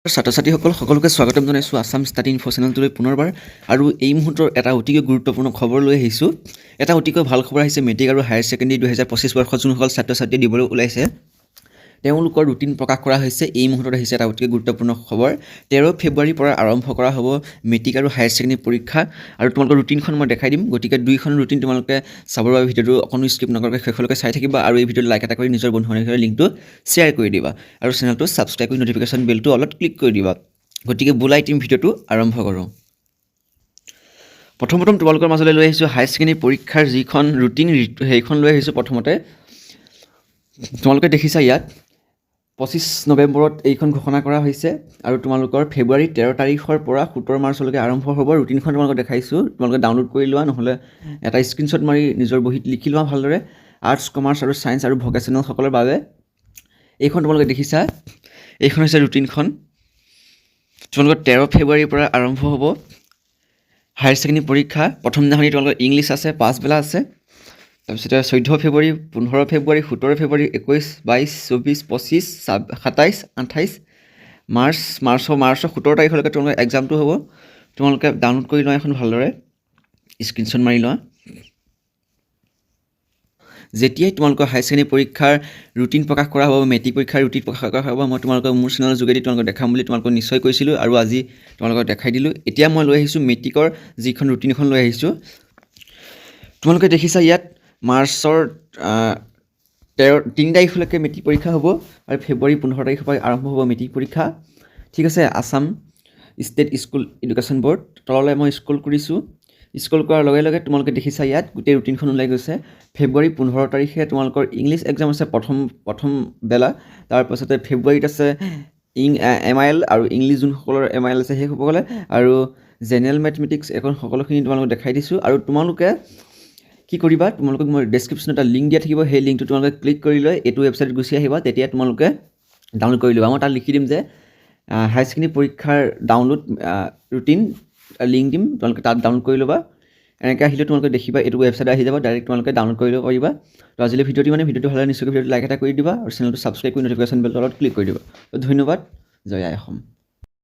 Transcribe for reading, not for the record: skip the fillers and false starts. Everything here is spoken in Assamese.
ছাত্ৰ-ছাত্ৰীসকল সকলোকে স্বাগতম জনাইছোঁ আছাম ষ্টাডি ইনফো চেনেলটোলৈ পুনৰবাৰ আৰু এই মুহূৰ্তৰ এটা অতিকৈ গুৰুত্বপূৰ্ণ খবৰ লৈ আহিছোঁ। এটা অতিকৈ ভাল খবৰ আহিছে মেট্ৰিক আৰু হায়াৰ ছেকেণ্ডেৰী 2025 বৰ্ষত যোনসকল ছাত্ৰ-ছাত্ৰী দিবলৈ ওলাইছে তেওঁলোকৰ ৰুটিন প্ৰকাশ কৰা হৈছে। এই মুহূৰ্তত আহিছে এটা অতিকৈ গুৰুত্বপূৰ্ণ খবৰ। 13 ফেব্ৰুৱাৰীৰ পৰা আৰম্ভ কৰা হ'ব মেট্ৰিক আৰু হায়াৰ ছেকেণ্ডেৰী পৰীক্ষা আৰু তোমালোকৰ ৰুটিনখন মই দেখাই দিম। গতিকে দুইখন ৰুটিন তোমালোকে চাবৰ বাবে ভিডিঅ'টো অকণো স্কিপ নকৰাকৈ শেষলৈকে চাই থাকিবা আৰু এই ভিডিঅ'টো লাইক এটা কৰি নিজৰ বন্ধু-বান্ধৱীৰ লিংকটো শ্বেয়াৰ কৰি দিবা আৰু চেনেলটো ছাবস্ক্ৰাইব কৰি ন'টিফিকেশ্যন বেলটো অলপ ক্লিক কৰি দিবা। গতিকে বোলাই টিম ভিডিঅ'টো আৰম্ভ কৰোঁ। প্ৰথম তোমালোকৰ মাজলৈ লৈ আহিছোঁ হায়াৰ ছেকেণ্ডেৰী পৰীক্ষাৰ যিখন ৰুটিন সেইখন লৈ আহিছোঁ। প্ৰথমতে তোমালোকে দেখিছা ইয়াত 25 নৱেম্বৰত এইখন ঘোষণা কৰা হৈছে আৰু তোমালোকৰ ফেব্ৰুৱাৰী 13 তাৰিখৰ পৰা 17 মাৰ্চলৈকে আৰম্ভ হ'ব। ৰুটিনখন তোমালোকক দেখাইছোঁ, তোমালোকে ডাউনলোড কৰি লোৱা, নহ'লে এটা স্ক্ৰীনশ্বট মাৰি নিজৰ বহীত লিখি লোৱা ভালদৰে। আৰ্টছ, কমাৰ্চ আৰু ছায়েন্স আৰু ভকেশ্যনেলসকলৰ বাবে এইখন তোমালোকে দেখিছা, এইখন হৈছে ৰুটিনখন। তোমালোকৰ 13 ফেব্ৰুৱাৰীৰ পৰা আৰম্ভ হ'ব হায়াৰ ছেকেণ্ডেৰী পৰীক্ষা। প্ৰথম দিনাখনি তোমালোকৰ ইংলিছ আছে, পাছবেলা আছে। তাৰপিছতে 14 ফেব্ৰুৱাৰী, 15 ফেব্ৰুৱাৰী, 17 ফেব্ৰুৱাৰী, 21, 22, 24, 25, 27, 28 মাৰ্চৰ 17 তাৰিখলৈকে তোমালোকৰ এক্সামটো হ'ব। তোমালোকে ডাউনলোড কৰি লোৱা এখন ভালদৰে, স্ক্ৰীনশ্বট মাৰি লোৱা। যেতিয়াই তোমালোকৰ হায়াৰ ছেকেণ্ডেৰী পৰীক্ষাৰ ৰুটিন প্ৰকাশ কৰা হ'ব, মেট্ৰিক পৰীক্ষাৰ ৰুটিন প্ৰকাশ কৰা হ'ব, মই তোমালোকক মোৰ চেনেলৰ যোগেদি তোমালোকক দেখাম বুলি তোমালোকক নিশ্চয় কৈছিলোঁ আৰু আজি তোমালোকক দেখাই দিলোঁ। এতিয়া মই লৈ আহিছোঁ মেট্ৰিকৰ যিখন ৰুটিন এখন লৈ আহিছোঁ। তোমালোকে দেখিছা ইয়াত মাৰ্চৰ 3 তাৰিখলৈকে মেট্ৰিক পৰীক্ষা হ'ব আৰু ফেব্ৰুৱাৰী 15 তাৰিখৰ পৰা আৰম্ভ হ'ব মেট্ৰিক পৰীক্ষা। ঠিক আছে, Assam state school education board তললৈ মই স্ক্ৰল কৰিছোঁ। স্ক্ৰল কৰাৰ লগে লগে তোমালোকে দেখিছা ইয়াত গোটেই ৰুটিনখন ওলাই গৈছে। ফেব্ৰুৱাৰী 15 তাৰিখে তোমালোকৰ ইংলিছ এক্সাম আছে প্ৰথম বেলা। তাৰপাছতে ফেব্ৰুৱাৰীত আছে MIL আৰু ইংলিছ যোনসকলৰ MIL আছে সেইসকলে আৰু জেনেৰেল মেথমেটিক্স এখন সকলোখিনি তোমালোকক দেখাই দিছোঁ। আৰু তোমালোকে কি কৰিবা, তোমালোকক মই ডেছক্ৰিপশ্যনত এটা লিংক দিয়া থাকিব, সেই লিংকটো তোমালোকে ক্লিক কৰি লৈ এইটো ৱেবছাইটত গুচি আহিবা। তেতিয়া তোমালোকে ডাউনলোড কৰি ল'বা। মই তাত লিখি দিম যে হায়াৰ ছেকেণ্ডেৰী পৰীক্ষাৰ ডাউনলোড ৰুটিন লিংক দিম, তোমালোকে তাত ডাউনলোড কৰি ল'বা। এনেকৈ আহিলে তোমালোকে দেখিবা এইটো ৱেবছাইট আহি যাব, ডাইৰেক্ট তোমালোকে ডাউনলোড কৰি ল'ব পাৰিবা। তো আজিলৈ ভিডিঅ'টো ভিডিঅ'টো ভাল লাগে নিশ্চয়কৈ ভিডিঅ'টো লাইক এটা কৰি দিবা আৰু চেনেলটো ছাবস্ক্ৰাইব কৰি ন'টিফিকেশ্যন বেলটো অলপ ক্লিক কৰি দিবা। ধন্যবাদ। জয় আই অসম।